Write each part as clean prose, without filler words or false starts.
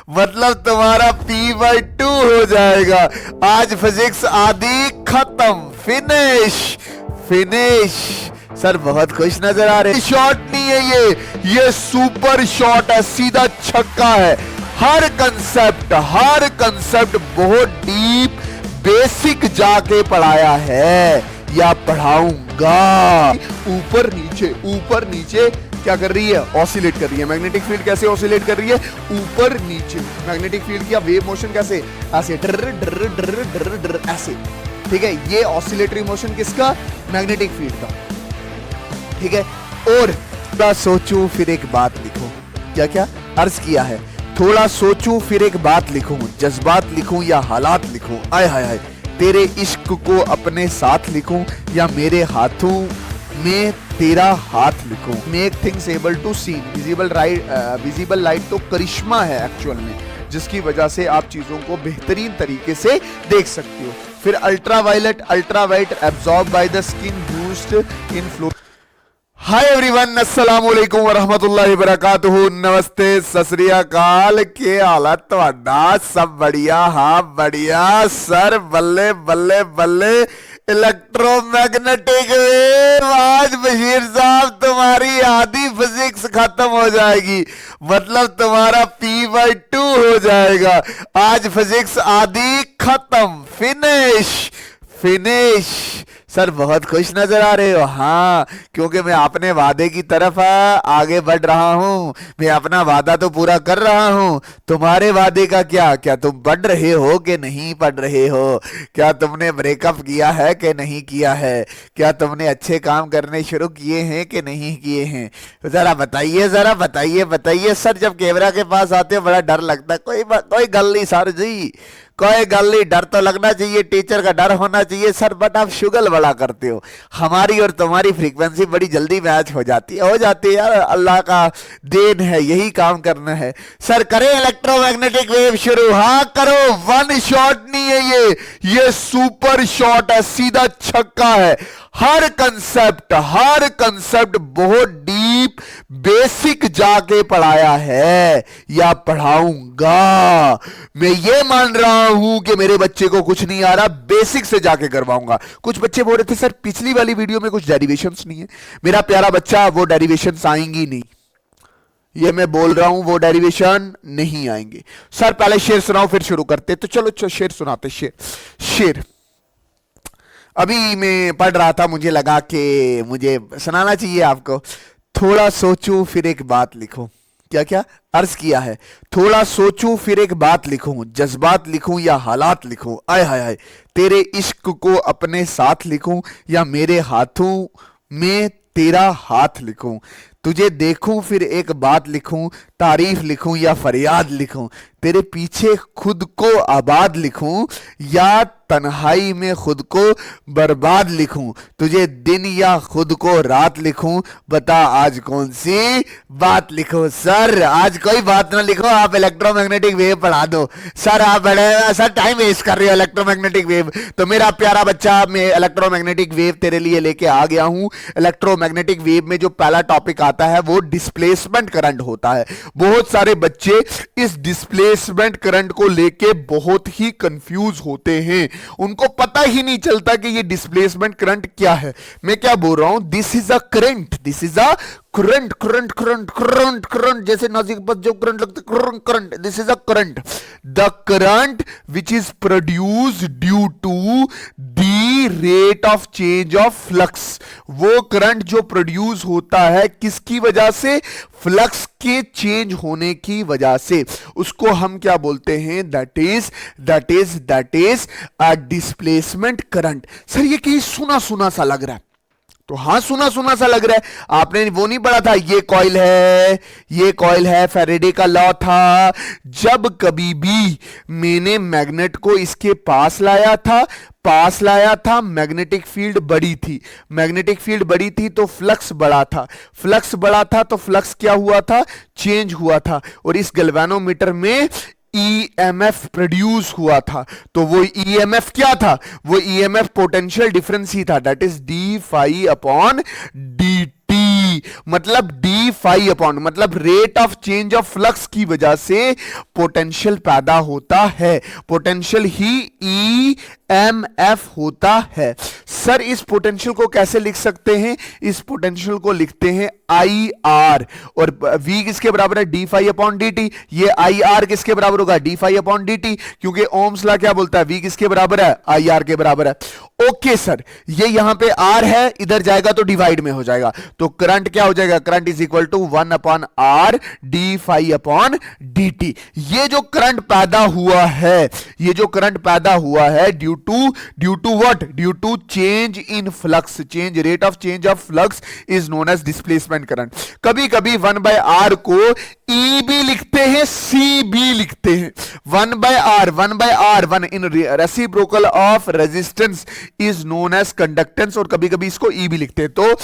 मतलब तुम्हारा P/2 हो जाएगा। आज फिजिक्स आदि खत्म, फिनिश फिनिश। सर बहुत खुश नजर आ रहे। शॉट नहीं है ये सुपर शॉट है, सीधा छक्का है। हर कंसेप्ट बहुत डीप बेसिक जाके पढ़ाया है या पढ़ाऊंगा। ऊपर नीचे क्या कर रही है? ऑसिलेट कर रही है। मैग्नेटिक फील्ड कैसे ऑसिलेट कर रही है? ऊपर नीचे। मैग्नेटिक फील्ड की वेव मोशन कैसे? ऐसे डर डर डर डर डर ऐसे। ठीक है, ये ऑसिलेटरी मोशन किसका? मैग्नेटिक फील्ड का। ठीक है, और थोड़ा सोचूं फिर एक बात लिखूं। क्या अर्ज किया है? थोड़ा सोचूं फिर एक बात लिखूं, जज्बात लिखूं या हालात लिखूं। आय हाय हाय, तेरे इश्क को अपने साथ लिखूं या मेरे हाथों में तेरा हाथ लिखूं। Make things able to seen, visible light तो करिश्मा है एक्चुअल में, जिसकी वजह से आप चीजों को बेहतरीन तरीके से देख सकते हो। फिर ultraviolet absorb by the skin, boost in flow. Hi everyone, अस्सलाम वालेकुम व रहमतुल्लाहि व बरकातुहू। नमस्ते, सत श्री अकाल। के हालत तुहाडा? सब बढ़िया? हाँ बढ़िया सर, बल्ले बल्ले बल्ले। इलेक्ट्रोमैग्नेटिक वेव, आज बशीर साहब तुम्हारी आधी फिजिक्स खत्म हो जाएगी, मतलब तुम्हारा P/2 हो जाएगा। आज फिजिक्स आदि खत्म, फिनिश फिनिश। सर बहुत खुश नजर आ रहे हो। हाँ, क्योंकि मैं अपने वादे की तरफ आगे बढ़ रहा हूँ। मैं अपना वादा तो पूरा कर रहा हूँ। तुम्हारे वादे का क्या तुम बढ़ रहे हो कि नहीं बढ़ रहे हो? क्या तुमने ब्रेकअप किया है कि नहीं किया है? क्या तुमने अच्छे काम करने शुरू किए हैं कि नहीं किए हैं? जरा बताइए सर। जब कैमरा के पास आते हो बड़ा डर लगता है। कोई गल नहीं सर जी, कोई गल नहीं। डर तो लगना चाहिए, टीचर का डर होना चाहिए सर, बट आप शुगल बड़ा करते हो। हमारी और तुम्हारी फ्रीक्वेंसी बड़ी जल्दी मैच हो जाती है यार, अल्लाह का देन है, यही काम करना है। सर करें इलेक्ट्रोमैग्नेटिक वेव शुरू? हाँ करो। वन शॉट नहीं है ये सुपर शॉट है, सीधा छक्का है। हर कंसेप्ट बहुत डीप बेसिक जाके पढ़ाया है या पढ़ाऊंगा। मैं ये मान रहा हूं कि मेरे बच्चे को कुछ नहीं आ रहा, बेसिक से जाके करवाऊंगा। कुछ बच्चे बोल रहे थे सर पिछली वाली वीडियो में कुछ डेरिवेशंस नहीं है। मेरा प्यारा बच्चा, वो डेरिवेशंस आएंगी नहीं, ये मैं बोल रहा हूं, वो डेरिवेशन नहीं आएंगे। सर पहले शेर सुनाओ फिर शुरू करते। तो चलो शेर सुनाते। शेर अभी मैं पढ़ रहा था, मुझे लगा कि मुझे सुनाना चाहिए आपको। थोड़ा सोचूं फिर एक बात लिखूं। क्या अर्ज किया है? थोड़ा सोचूं फिर एक बात लिखूं, जज्बात लिखूं या हालात लिखूं। आय हाय हाय, तेरे इश्क को अपने साथ लिखूं या मेरे हाथों में तेरा हाथ लिखूं। तुझे देखूं फिर एक बात लिखूं, तारीफ लिखूं या फरियाद लिखूं। तेरे पीछे खुद को आबाद लिखूं या तन्हाई में खुद को बर्बाद लिखूं। तुझे दिन या खुद को रात लिखूं, बता आज कौन सी बात लिखूं। सर आज कोई बात ना लिखो, आप इलेक्ट्रोमैग्नेटिक वेव पढ़ा दो। सर आप बड़े सर टाइम वेस्ट कर रहे हो इलेक्ट्रोमैग्नेटिक वेव। तो मेरा प्यारा बच्चा, मैं इलेक्ट्रोमैग्नेटिक वेव तेरे लिए लेके आ गया हूं। इलेक्ट्रोमैग्नेटिक वेव में जो पहला टॉपिक आता है वो डिस्प्लेसमेंट करंट होता है। बहुत सारे बच्चे इस डिस्प्लेसमेंट करंट को लेके बहुत ही कंफ्यूज होते हैं, उनको पता ही नहीं चलता कि ये डिस्प्लेसमेंट करंट क्या है। मैं क्या बोल रहा हूं? This is a current, this is a current, जैसे नाजिक पर जो करंट लगता current, this is a current. The current which is produced due to the rate of change of flux. वो करंट जो प्रोड्यूस होता है किसकी वजह से? फ्लक्स के चेंज होने की वजह से। उसको हम क्या बोलते हैं? That is a displacement current. Sir ये कहीं सुना सुना सा लग रहा है। तो हाँ, सुना सुना सा लग रहा है। आपने वो नहीं पढ़ा था? ये कॉइल है, फैराडे का लॉ था। जब कभी भी मैंने मैग्नेट को इसके पास लाया था, मैग्नेटिक फील्ड बड़ी थी तो फ्लक्स बड़ा था तो फ्लक्स क्या हुआ था? चेंज हुआ था। और इस गैल्वेनोमीटर में ईएमएफ प्रोड्यूस हुआ था। तो वो ईएमएफ क्या था? वो ईएमएफ पोटेंशियल डिफरेंस ही था, that is D phi upon D T. मतलब डी फाई अपॉन, मतलब rate of change of flux की वजह से पोटेंशियल पैदा होता है, पोटेंशियल ही ई एम एफ होता है। सर इस पोटेंशियल को कैसे लिख सकते हैं? इस पोटेंशियल को लिखते हैं आई आर, और v किसके बराबर है? D phi upon D T. ये आई आर किसके बराबर होगा? D phi upon D T, क्योंकि ओम्स लॉ क्या बोलता है? v किसके बराबर है? आई आर के बराबर है। ओके सर, ये यहां पे r है, इधर जाएगा तो डिवाइड में हो जाएगा, तो करंट क्या हो जाएगा? Current is equal to 1 upon R D phi upon D T. ये जो करंट पैदा हुआ है, ये जो करंट पैदा हुआ है due to what? Due to change in flux, change rate of change of flux is known as displacement current. कभी कभी 1 बाय आर को ई भी लिखते हैं, सी भी लिखते हैं। 1 by R, 1 in reciprocal of resistance is known as conductance, और कभी कभी इसको ई भी लिखते हैं। तो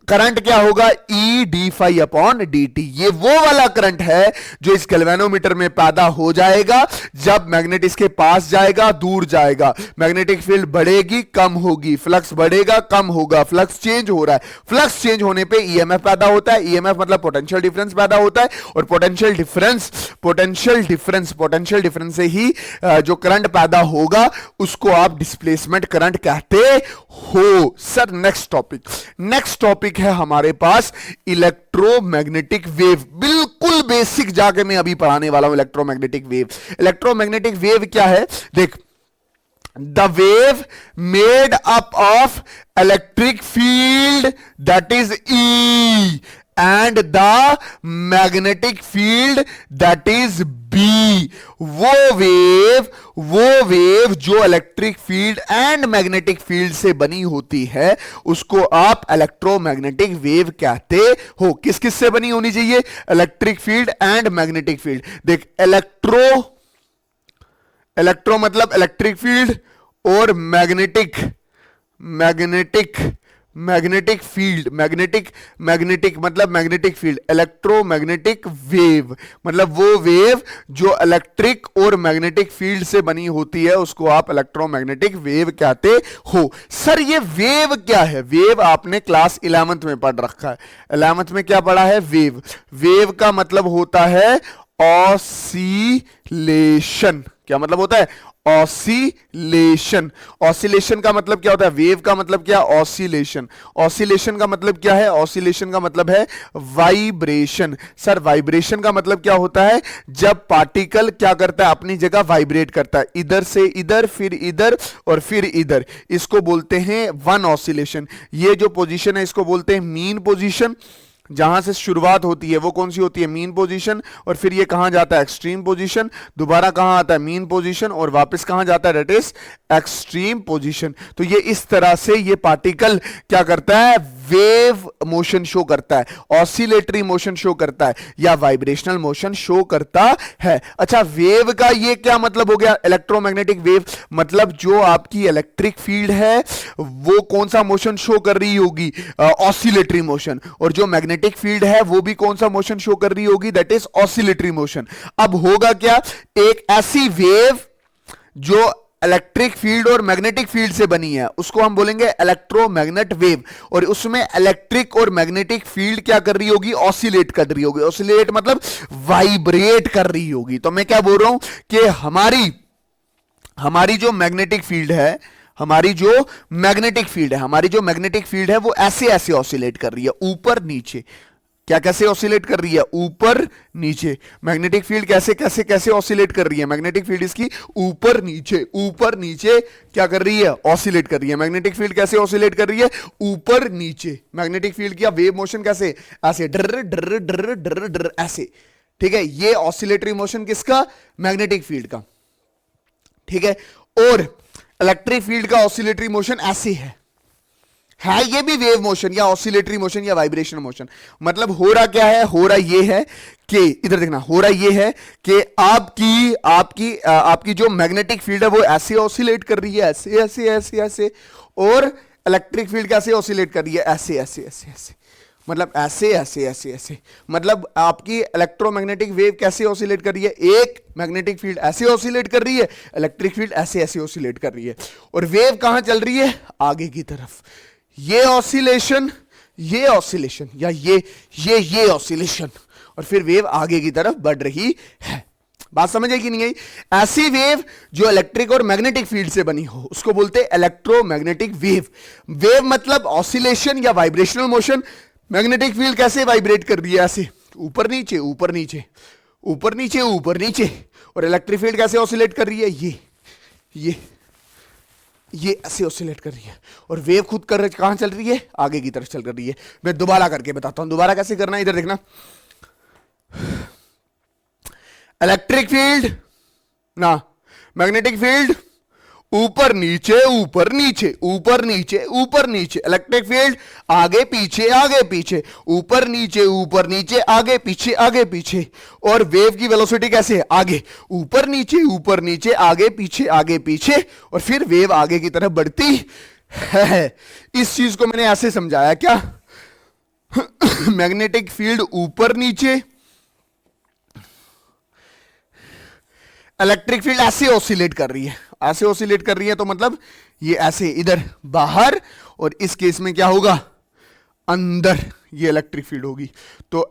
करंट क्या होगा? E D phi upon D T. ये वो वाला करंट है जो इस गैल्वेनोमीटर में पैदा हो जाएगा जब मैग्नेट इसके पास जाएगा, दूर जाएगा, मैग्नेटिक फील्ड बढ़ेगी, कम होगी, फ्लक्स बढ़ेगा, कम होगा, फ्लक्स चेंज हो रहा है, फ्लक्स चेंज होने पे ईएमएफ पैदा होता है, ईएमएफ मतलब पोटेंशियल डिफरेंस पैदा होता है, और पोटेंशियल डिफरेंस से ही जो करंट पैदा होगा उसको आप डिस्प्लेसमेंट करंट कहते हो। सर नेक्स्ट टॉपिक है हमारे पास इलेक्ट्रोमैग्नेटिक वेव। बिल्कुल बेसिक जाके मैं अभी पढ़ाने वाला हूं इलेक्ट्रोमैग्नेटिक वेव। इलेक्ट्रोमैग्नेटिक वेव क्या है? देख, the wave made up of electric field that is E and the magnetic field that is B. वो वेव जो electric field and magnetic field से बनी होती है उसको आप इलेक्ट्रोमैग्नेटिक वेव कहते हो। किस किस से बनी होनी चाहिए? Electric field and magnetic field. देख, इलेक्ट्रो मतलब इलेक्ट्रिक फील्ड, और मैग्नेटिक फील्ड, मैग्नेटिक मतलब मैग्नेटिक फील्ड। इलेक्ट्रोमैग्नेटिक वेव मतलब वो वेव जो इलेक्ट्रिक और मैग्नेटिक फील्ड से बनी होती है उसको आप इलेक्ट्रोमैग्नेटिक वेव कहते हो। सर ये वेव क्या है? वेव आपने क्लास 11th में पढ़ रखा है। 11th में क्या पढ़ा है? वेव का मतलब होता है ऑसिलेशन। क्या मतलब होता है? ऑसिलेशन का मतलब क्या होता है? वेव का मतलब क्या? ऑसिलेशन का मतलब क्या है? ऑसिलेशन का मतलब है वाइब्रेशन। सर वाइब्रेशन का मतलब क्या होता है? जब पार्टिकल क्या करता है? अपनी जगह वाइब्रेट करता है, इधर से इधर, फिर इधर और फिर इधर, इसको बोलते हैं वन ऑसिलेशन। ये जो पोजीशन है इसको बोलते हैं मीन पोजीशन। जहां से शुरुआत होती है वो कौन सी होती है? Mean position. और फिर ये कहां जाता है? Extreme position. दोबारा कहां आता है? Mean position. और वापस कहां जाता है? That is extreme position. तो ये इस तरह से ये पार्टिकल क्या करता है? वेव मोशन शो करता है, ऑसिलेटरी मोशन शो करता है, या वाइब्रेशनल मोशन शो करता है। अच्छा, वेव का ये क्या मतलब हो गया? इलेक्ट्रोमैग्नेटिक वेव मतलब जो आपकी इलेक्ट्रिक फील्ड है वो कौन सा मोशन शो कर रही होगी? Oscillatory motion. और जो मैग्नेटिक फील्ड है वो भी कौन सा मोशन शो कर रही होगी? That is oscillatory motion. अब होगा क्या? एक ऐसी वेव जो इलेक्ट्रिक फील्ड और मैग्नेटिक फील्ड से बनी है उसको हम बोलेंगे इलेक्ट्रोमैग्नेट वेव, और उसमें इलेक्ट्रिक और मैग्नेटिक फील्ड क्या कर रही होगी? ऑसिलेट कर रही होगी। ऑसिलेट मतलब वाइब्रेट कर रही होगी। तो मैं क्या बोल रहा हूं कि हमारी जो मैग्नेटिक फील्ड है, हमारी जो मैग्नेटिक फील्ड है वो ऐसे ऐसे ऑसिलेट कर रही है, ऊपर नीचे। क्या कैसे ऑसिलेट कर रही है? ऊपर नीचे। मैग्नेटिक फील्ड कैसे ऑसिलेट कर रही है? मैग्नेटिक फील्ड इसकी ऊपर नीचे क्या कर रही है? ऑसिलेट कर रही है। मैग्नेटिक फील्ड कैसे ऑसिलेट कर रही है? ऊपर नीचे। मैग्नेटिक फील्ड की वेव मोशन कैसे? ऐसे डर डर डर डर डर ऐसे। ठीक है, ये ऑसिलेटरी मोशन किसका? मैग्नेटिक फील्ड का। ठीक है, और इलेक्ट्रिक फील्ड का ऑसिलेटरी मोशन ऐसे है ये भी वेव मोशन या ऑसिलेटरी मोशन या वाइब्रेशन मोशन। मतलब हो रहा क्या है? हो रहा ये है कि इधर देखना, हो रहा ये है कि आपकी जो मैग्नेटिक फील्ड है वो ऐसे ऑसिलेट कर रही है, ऐसे ऐसे ऐसे ऐसे, और इलेक्ट्रिक फील्ड कैसे ऑसिलेट कर रही है? ऐसे ऐसे ऐसे ऐसे। मतलब ऐसे ऐसे ऐसे ऐसे। मतलब आपकी इलेक्ट्रोमैग्नेटिक वेव कैसे ऑसिलेट कर रही है? एक मैग्नेटिक फील्ड ऐसे ऑसिलेट कर रही है, इलेक्ट्रिक फील्ड ऐसे ऐसे ऑसिलेट कर रही है, और वेव कहां चल रही है? आगे की तरफ। ये ऑसिलेशन ये ऑसिलेशन या ये ऑसिलेशन, और फिर वेव आगे की तरफ बढ़ रही है। बात समझ आई कि नहीं आई? ऐसी वेव जो इलेक्ट्रिक और मैग्नेटिक फील्ड से बनी हो उसको बोलते हैं इलेक्ट्रोमैग्नेटिक वेव। वेव मतलब ऑसिलेशन या वाइब्रेशनल मोशन। मैग्नेटिक फील्ड कैसे वाइब्रेट कर रही है? ऐसे ऊपर नीचे ऊपर नीचे ऊपर नीचे ऊपर नीचे। और इलेक्ट्रिक फील्ड कैसे ऑसिलेट कर रही है? ये ऐसे ऑसिलेट कर रही है। और वेव खुद कहां चल रही है? आगे की तरफ चल रही है। मैं दोबारा करके बताता हूं। दोबारा कैसे करना है, इधर देखना। इलेक्ट्रिक फील्ड ना मैग्नेटिक फील्ड ऊपर नीचे ऊपर नीचे ऊपर नीचे ऊपर नीचे। इलेक्ट्रिक फील्ड आगे पीछे ऊपर नीचे आगे पीछे। और वेव की वेलोसिटी कैसे है? आगे ऊपर नीचे आगे पीछे और फिर वेव आगे की तरफ बढ़ती है। इस चीज को मैंने ऐसे समझाया क्या? मैग्नेटिक फील्ड ऊपर नीचे, इलेक्ट्रिक फील्ड ऐसे ऑसिलेट कर रही है। ऐसे ऑसिलेट कर रही है तो मतलब ये ऐसे इधर बाहर, और इस केस में क्या होगा? अंदर ये इलेक्ट्रिक फील्ड होगी। तो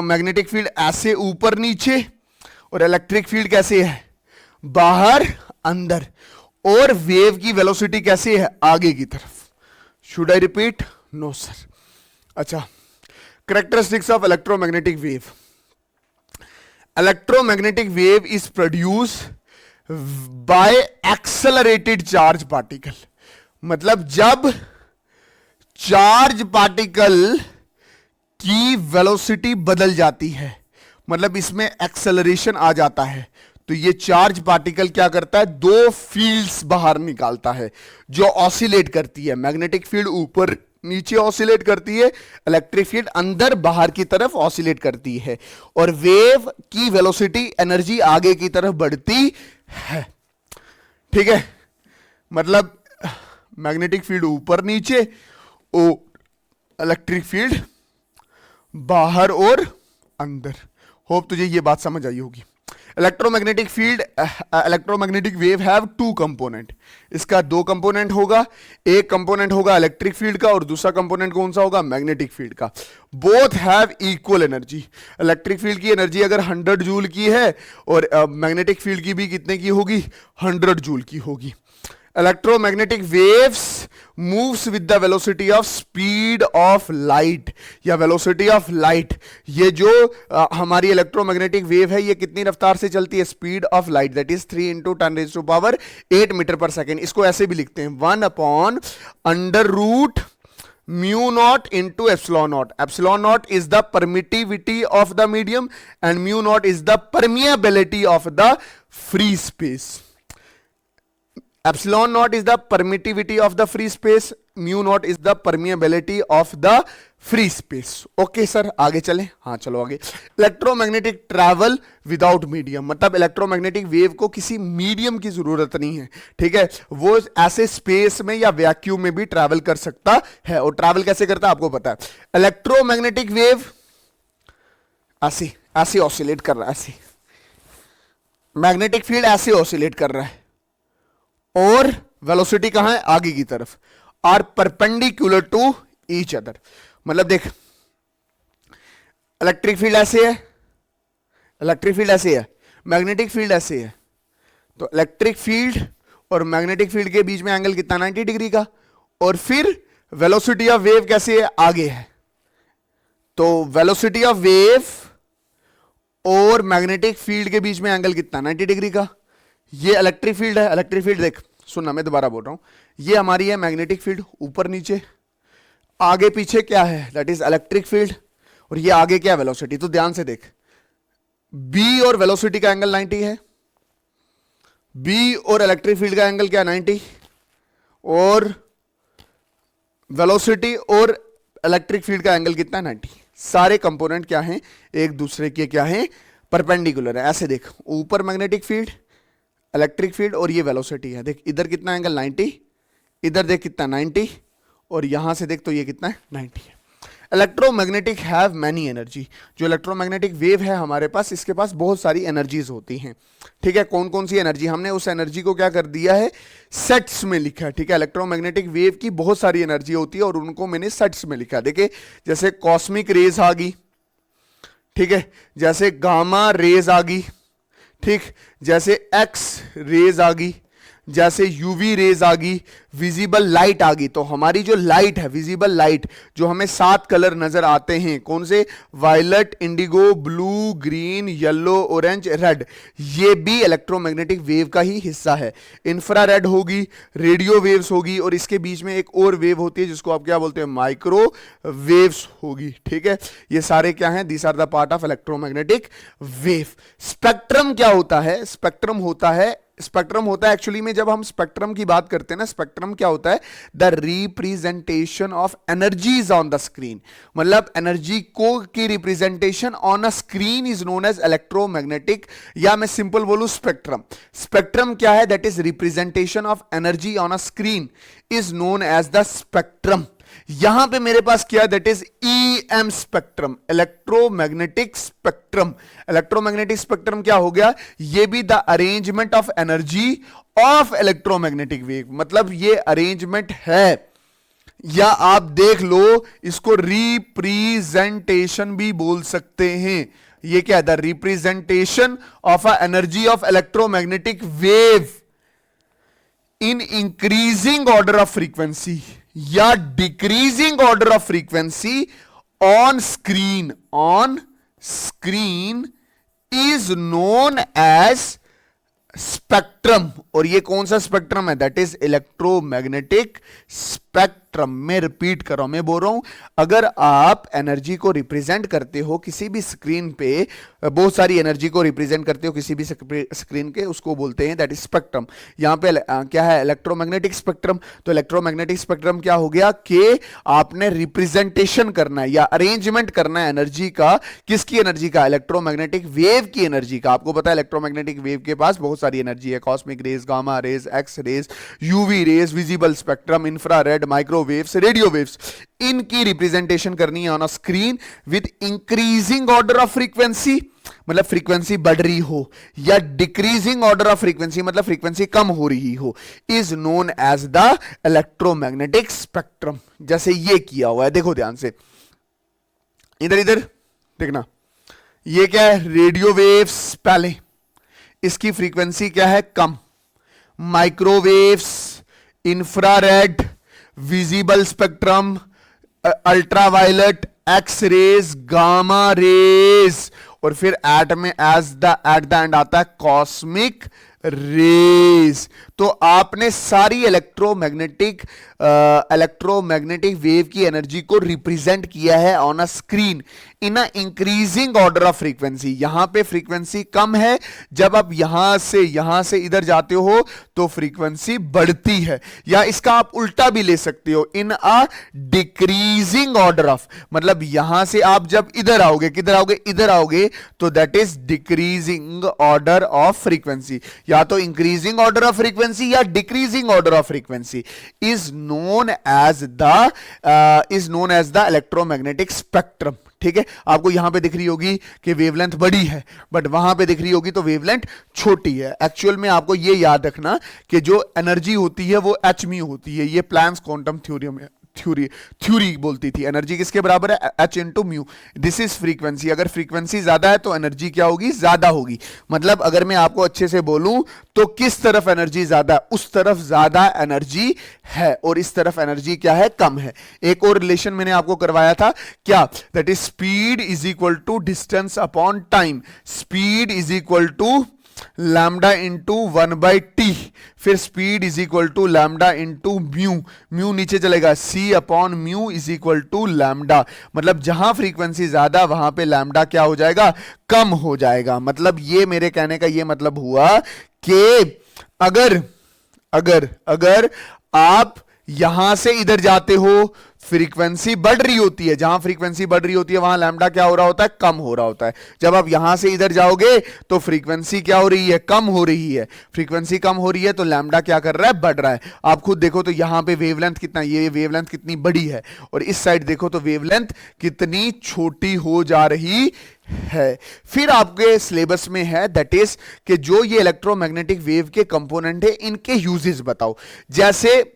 मैग्नेटिक फील्ड ऐसे ऊपर नीचे, और इलेक्ट्रिक फील्ड कैसे है? बाहर अंदर। और वेव की वेलोसिटी कैसे है? आगे की तरफ। Should I repeat? No sir. अच्छा, characteristics of electromagnetic wave. Electromagnetic wave is produced by accelerated charge particle। मतलब जब चार्ज पार्टिकल की वेलोसिटी बदल जाती है, मतलब इसमें एक्सेलरेशन आ जाता है, तो ये चार्ज पार्टिकल क्या करता है? दो फील्ड्स बाहर निकालता है जो ऑसिलेट करती है। मैग्नेटिक फील्ड ऊपर नीचे ऑसिलेट करती है, इलेक्ट्रिक फील्ड अंदर बाहर की तरफ ऑसिलेट करती है। और वेव की वेलोसिटी एनर्जी आगे की तरफ बढ़ती है। ठीक है, मतलब मैग्नेटिक फील्ड ऊपर नीचे, इलेक्ट्रिक फील्ड बाहर और अंदर। होप तुझे ये बात समझ आई होगी। Electromagnetic field electromagnetic wave have two component. इसका दो कंपोनेंट होगा। एक कंपोनेंट होगा इलेक्ट्रिक फील्ड का और दूसरा कंपोनेंट कौन सा होगा? मैग्नेटिक फील्ड का। Both have equal energy. Electric field की एनर्जी अगर 100 जूल की है और मैग्नेटिक फील्ड की भी कितने की होगी? 100 जूल की होगी। Electromagnetic waves moves with the velocity of speed of light या वेलोसिटी ऑफ लाइट। ये जो हमारी इलेक्ट्रोमैग्नेटिक वेव है ये कितनी रफ्तार से चलती है? Speed of light, that is 3 × 10⁸ metre per second. इसको ऐसे भी लिखते हैं 1/√μ0 into ε0। ε0 is the permittivity of the medium and μ0 is the permeability of the free space। epsilon naught is the permittivity of the free space, mu naught is the permeability of the free space। Okay sir, आगे चलें? हाँ चलो आगे। Electromagnetic travel without medium, मतलब electromagnetic wave को किसी medium की जरूरत नहीं है। ठीक है, वो ऐसे स्पेस में या वैक्यूम में भी ट्रैवल कर सकता है। और ट्रैवल कैसे करता है आपको पता है। इलेक्ट्रोमैग्नेटिक वेव ऐसे ऐसे ऑसिलेट कर रहा है, ऐसे। मैग्नेटिक फील्ड ऐसे ऑसिलेट कर रहा है और वेलोसिटी कहां है? आगे की तरफ। Are perpendicular to each other. मतलब देख, इलेक्ट्रिक फील्ड ऐसे है, इलेक्ट्रिक फील्ड ऐसे है, मैग्नेटिक फील्ड ऐसे है। तो इलेक्ट्रिक फील्ड और मैग्नेटिक फील्ड के बीच में एंगल कितना? 90 डिग्री का। और फिर वेलोसिटी ऑफ वेव कैसे है? आगे है। तो वेलोसिटी ऑफ वेव और मैग्नेटिक फील्ड के बीच में एंगल कितना? 90 डिग्री का। ये इलेक्ट्रिक फील्ड है। इलेक्ट्रिक फील्ड देख, सुनना मैं दोबारा बोल रहा हूं, ये हमारी है मैग्नेटिक फील्ड ऊपर नीचे, आगे पीछे क्या है? That is electric field. और ये आगे क्या? वेलोसिटी। तो ध्यान से देख, बी और वेलोसिटी का एंगल 90 है, बी और इलेक्ट्रिक फील्ड का एंगल क्या? 90। और वेलोसिटी और इलेक्ट्रिक फील्ड का एंगल कितना? 90। सारे कंपोनेंट क्या हैं? एक दूसरे के क्या हैं? परपेंडिकुलर है। ऐसे देख, ऊपर मैग्नेटिक फील्ड, इलेक्ट्रिक फील्ड और ये वेलोसिटी है। देख इधर कितना एंगल? 90। इधर देख कितना? 90। और यहां से देख तो ये कितना है? 90 है। Electromagnetic have many energy. जो इलेक्ट्रोमैग्नेटिक वेव है हमारे पास, इसके पास बहुत सारी एनर्जीज होती हैं। ठीक है, कौन कौन सी एनर्जी, हमने उस एनर्जी को क्या कर दिया है, सेट्स में लिखा है। ठीक है, इलेक्ट्रोमैग्नेटिक वेव की बहुत सारी एनर्जी होती है और उनको मैंने सेट्स में लिखा। देखिए जैसे कॉस्मिक रेज आ गई, ठीक है, जैसे गामा रेज आ गई, ठीक, जैसे एक्स रेज आ गई, जैसे यूवी रेज आ गई, विजिबल लाइट आ गई। तो हमारी जो लाइट है, विजिबल लाइट, जो हमें 7 कलर नजर आते हैं, कौन से, violet, indigo, blue, green, yellow, orange, red, ये भी इलेक्ट्रोमैग्नेटिक वेव का ही हिस्सा है। इंफ्रारेड होगी, रेडियो वेव्स होगी, और इसके बीच में एक और वेव होती है जिसको आप क्या बोलते हैं, माइक्रो वेव्स होगी। ठीक है, ये सारे क्या हैं, these are the part of electromagnetic wave. Spectrum क्या होता है, स्पेक्ट्रम होता है, स्पेक्ट्रम होता है एक्चुअली में, जब हम स्पेक्ट्रम की बात करते हैं ना, स्पेक्ट्रम क्या होता है, the representation of energies on the screen. मतलब एनर्जी को की representation on a screen is known as electromagnetic, या मैं सिंपल बोलूं स्पेक्ट्रम। स्पेक्ट्रम क्या है, that is representation of energy on a screen is known as the spectrum. यहां पे मेरे पास क्या, that is EM spectrum, electromagnetic spectrum. Electromagnetic spectrum क्या हो गया, ये भी the arrangement of energy of electromagnetic wave. मतलब ये अरेंजमेंट है, या आप देख लो इसको रिप्रेजेंटेशन भी बोल सकते हैं। ये क्या है, the representation of a energy of electromagnetic wave in increasing order of frequency या decreasing order of frequency on screen is known as spectrum. और ये कौन सा स्पेक्ट्रम है, दैट इज इलेक्ट्रोमैग्नेटिक स्पेक्ट्रम। मैं रिपीट कर रहा हूं, मैं बोल रहा हूं, अगर आप एनर्जी को रिप्रेजेंट करते हो किसी भी स्क्रीन पे, बहुत सारी एनर्जी को रिप्रेजेंट करते हो किसी भी स्क्रीन के, उसको बोलते हैं दैट इज स्पेक्ट्रम। यहां पे क्या है, इलेक्ट्रोमैग्नेटिक स्पेक्ट्रम। तो इलेक्ट्रोमैग्नेटिक स्पेक्ट्रम क्या हो गया कि आपने रिप्रेजेंटेशन करना है या अरेंजमेंट करना है एनर्जी का, किसकी एनर्जी का, इलेक्ट्रोमैग्नेटिक वेव की एनर्जी का। आपको पता है इलेक्ट्रोमैग्नेटिक वेव के पास बहुत सारी एनर्जी है, cosmic rays, gamma rays, X rays, UV rays, visible spectrum, infrared, microwaves, radio waves, इनकी रिप्रेजेंटेशन करनी है on a screen with increasing order of frequency, मतलब फ्रीक्वेंसी बढ़ रही हो, या डिक्रीजिंग ऑर्डर ऑफ फ्रीक्वेंसी, मतलब फ्रीक्वेंसी कम हो रही हो, is known as the electromagnetic spectrum. जैसे ये किया हुआ है, देखो ध्यान से, इधर इधर देखना, ये क्या है, रेडियो वेव्स, पहले इसकी फ्रीक्वेंसी क्या है, कम, microwaves, infrared, visible spectrum, ultraviolet, X rays, gamma rays, और फिर एट द एंड आता है कॉस्मिक रेज। तो आपने सारी इलेक्ट्रोमैग्नेटिक वेव की एनर्जी को रिप्रेजेंट किया है on a screen in a increasing order of frequency. यहां पे फ्रीक्वेंसी कम है, जब आप यहां से इधर जाते हो तो फ्रीक्वेंसी बढ़ती है, या इसका आप उल्टा भी ले सकते हो, इन अ डिक्रीजिंग ऑर्डर ऑफ, मतलब यहां से आप जब इधर आओगे, किधर आओगे, इधर आओगे, तो that is decreasing order of frequency. या तो इंक्रीजिंग ऑर्डर ऑफ फ्रीक्वेंसी या decreasing order of frequency is known as the electromagnetic spectrum. ठीक है, आपको यहां पे दिख रही होगी कि वेवलेंथ बड़ी है, बट वहां पे दिख रही होगी तो वेवलेंथ छोटी है। एक्चुअल में आपको ये याद रखना कि जो एनर्जी होती है वो एच म्यू होती है। ये प्लैंक्स क्वांटम थ्योरी बोलती थी, एनर्जी किसके बराबर है, H into mu. This is frequency. अगर फ्रीक्वेंसी ज्यादा है तो एनर्जी क्या होगी, ज्यादा होगी। मतलब अगर मैं आपको अच्छे से बोलूं तो किस तरफ एनर्जी ज्यादा है, उस तरफ ज्यादा एनर्जी है, और इस तरफ एनर्जी क्या है, कम है। एक और रिलेशन मैंने आपको करवाया था, क्या, that is speed is equal to distance upon time. Speed is equal to lambda into 1/t, फिर speed is equal to lambda into mu, mu नीचे चलेगा, c upon mu is equal to lambda. मतलब जहां frequency ज्यादा वहां पे lambda क्या हो जाएगा, कम हो जाएगा। मतलब ये मेरे कहने का ये मतलब हुआ कि अगर आप यहां से इधर जाते हो फ्रीक्वेंसी बढ़ रही होती है, जहां फ्रीक्वेंसी बढ़ रही होती है वहां लैम्डा क्या हो रहा होता है, कम हो रहा होता है। जब आप यहां से इधर जाओगे तो फ्रीक्वेंसी क्या हो रही है, कम हो रही है। फ्रीक्वेंसी कम हो रही है तो लैम्डा क्या कर रहा है, बढ़ रहा है। आप खुद देखो तो यहां पे वेवलेंथ कितना, ये वेवलेंथ कितनी बड़ी है, और इस साइड देखो तो वेवलेंथ कितनी छोटी हो जा रही है। फिर आपके सिलेबस में है दैट इज कि जो ये इलेक्ट्रोमैग्नेटिक वेव के कंपोनेंट है इनके यूजेस बताओ। जैसे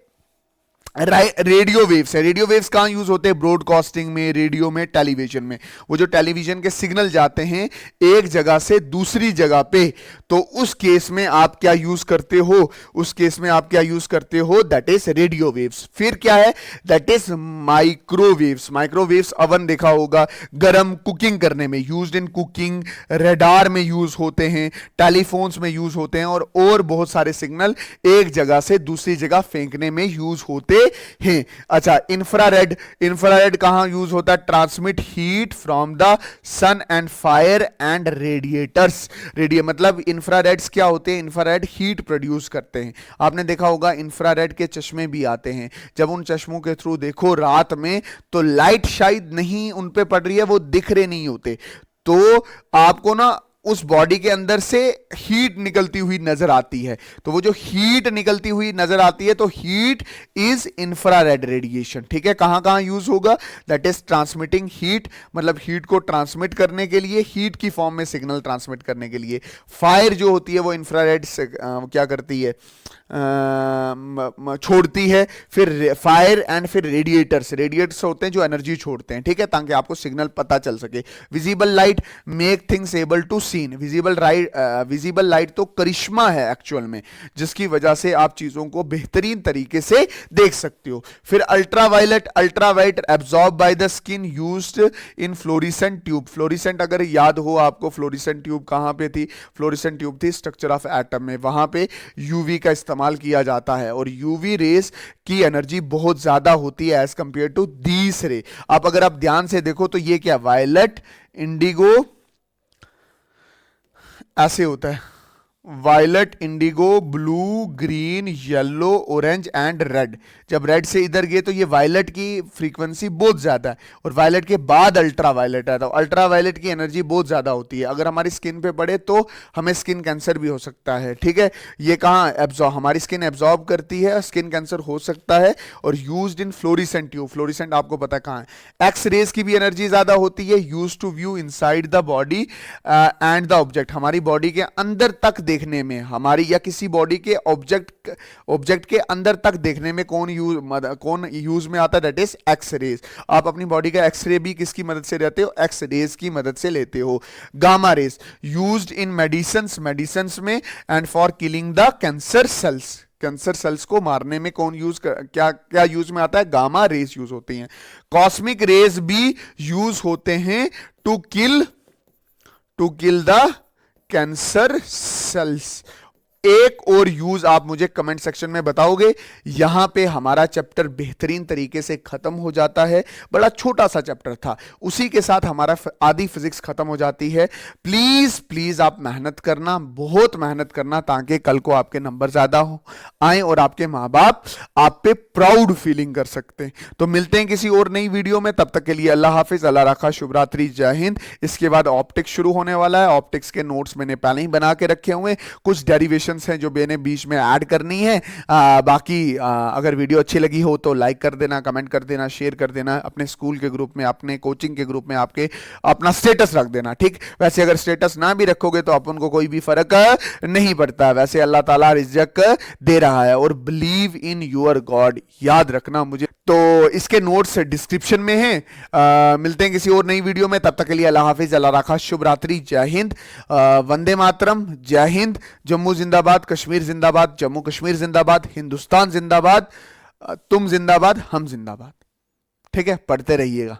रेडियो वेव्स है, रेडियो वेव्स कहां यूज होते हैं, ब्रॉडकास्टिंग में, रेडियो में, टेलीविजन में। वो जो टेलीविजन के सिग्नल जाते हैं एक जगह से दूसरी जगह पे, तो उस केस में आप क्या यूज करते हो, उस केस में आप क्या यूज करते हो, दैट इज रेडियो वेव्स। फिर क्या है, that is microwaves. Microwaves oven देखा होगा, गर्म कुकिंग करने में, यूज्ड इन कुकिंग, रडार में यूज होते हैं, टेलीफोन्स में यूज होते हैं, और बहुत सारे सिग्नल एक जगह से दूसरी जगह फेंकने में यूज होते हैं। अच्छा, इंफ्रारेड, इंफ्रारेड कहां यूज होता है, transmit heat from the sun and fire and radiators. मतलब इंफ्रारेड्स क्या होते हैं, इंफ्रारेड हीट प्रोड्यूस करते हैं। आपने देखा होगा इंफ्रारेड के चश्मे भी आते हैं, जब उन चश्मों के थ्रू देखो रात में तो लाइट शायद नहीं उन पे पड़ रही है, वो दिख रहे नहीं होते, तो आपको ना उस बॉडी के अंदर से हीट निकलती हुई नजर आती है। तो वो जो हीट निकलती हुई नजर आती है तो हीट इज इंफ्रारेड रेडिएशन। ठीक है, कहां कहां यूज होगा, दैट इज ट्रांसमिटिंग हीट, मतलब हीट को ट्रांसमिट करने के लिए, हीट की फॉर्म में सिग्नल ट्रांसमिट करने के लिए। फायर जो होती है वो इंफ्रारेड से क्या करती है, छोड़ती है। फिर फायर एंड फिर रेडिएटर्स, रेडिएटर्स होते हैं जो एनर्जी छोड़ते हैं। ठीक है, ताकि आपको सिग्नल पता चल सके। Visible light make things able to seen. Visible light तो करिश्मा है एक्चुअल में, जिसकी वजह से आप चीजों को बेहतरीन तरीके से देख सकते हो। फिर ultraviolet, ultraviolet absorb by the skin, used in fluorescent tube. Fluorescent अगर याद हो आपको, फ्लोरिसेंट ट्यूब कहां पे थी, फ्लोरिसेंट ट्यूब थी स्ट्रक्चर ऑफ एटम में, वहां पे यूवी का इस्तेमाल किया जाता है, और यूवी रेस की एनर्जी बहुत ज्यादा होती है एज कंपेयर टू दीस रे। अगर आप ध्यान से देखो तो ये क्या, वायलेट, इंडिगो, ऐसे होता है, violet, indigo, blue, green, yellow, orange and red. जब रेड से इधर गए तो ये वायलेट की फ्रीक्वेंसी बहुत ज्यादा है, और वायलेट के बाद अल्ट्रा वायलेट है, तो अल्ट्रा वायलेट की एनर्जी बहुत ज्यादा होती है। अगर हमारी स्किन पे पड़े तो हमें स्किन कैंसर भी हो सकता है। ठीक है, ये कहां एब्जॉर्ब, हमारी स्किन एब्जॉर्ब करती है, स्किन कैंसर हो सकता है। और used in fluorescent tube, fluorescent आपको पता है कहां है। एक्स रेज की भी एनर्जी ज्यादा होती है, used to view inside the body and the object. हमारी बॉडी के अंदर तक देखने में, हमारी या किसी बॉडी के ऑब्जेक्ट के अंदर तक देखने में कौन यूज में आता है, दैट इज एक्स रेज। आप अपनी बॉडी का एक्सरे भी किसकी मदद से लेते हो, एक्स रेज की मदद से लेते हो। Gamma rays used in medicines में and for killing the cancer cells. Cancer cells को मारने में कौन क्या यूज में आता है, गामा रेज यूज होती हैं। कॉस्मिक रेज भी यूज होते हैं to kill the cancer cells. एक और यूज आप मुझे कमेंट सेक्शन में बताओगे। यहां पे हमारा चैप्टर बेहतरीन तरीके से खत्म हो जाता है। बड़ा छोटा सा चैप्टर था, उसी के साथ हमारा आधी फिजिक्स खत्म हो जाती है। प्लीज प्लीज आप मेहनत करना, बहुत मेहनत करना, ताकि कल को आपके नंबर ज्यादा हो आए और आपके मां बाप आप पे प्राउड फीलिंग कर सकते हैं। तो मिलते हैं किसी और नई वीडियो में, तब तक के लिए अल्लाह हाफिज, अल्लाह रखा, शुभ रात्रि, जय हिंद। इसके बाद ऑप्टिक्स शुरू होने वाला है। ऑप्टिक्स के नोट्स मैंने पहले ही बना के रखे हुए, कुछ डेरिवेशन हैं जो मैंने बीच में ऐड करनी है। बाकी अगर वीडियो अच्छी लगी हो तो लाइक कर देना, कमेंट कर देना, शेयर कर देना, अपने स्कूल के ग्रुप में, अपने कोचिंग के ग्रुप में आपके अपना स्टेटस रख देना। ठीक, वैसे अगर स्टेटस ना भी रखोगे तो अपन को कोई भी फर्क नहीं पड़ता। वैसे अल्लाह ताला रिज़्क दे रहा है, और बिलीव इन योर गॉड याद रखना मुझे। तो इसके नोट्स डिस्क्रिप्शन में हैं। मिलते हैं किसी और नई वीडियो में, तब तक के लिए अल्लाह हाफिज, अल्लाह रखा, शुभ रात्रि, जय हिंद, वंदे मातरम, जय हिंद, जम्मू जिंदाबाद, कश्मीर जिंदाबाद, जम्मू कश्मीर जिंदाबाद, हिंदुस्तान जिंदाबाद, तुम जिंदाबाद, हम जिंदाबाद। ठीक है, पढ़ते रहिएगा।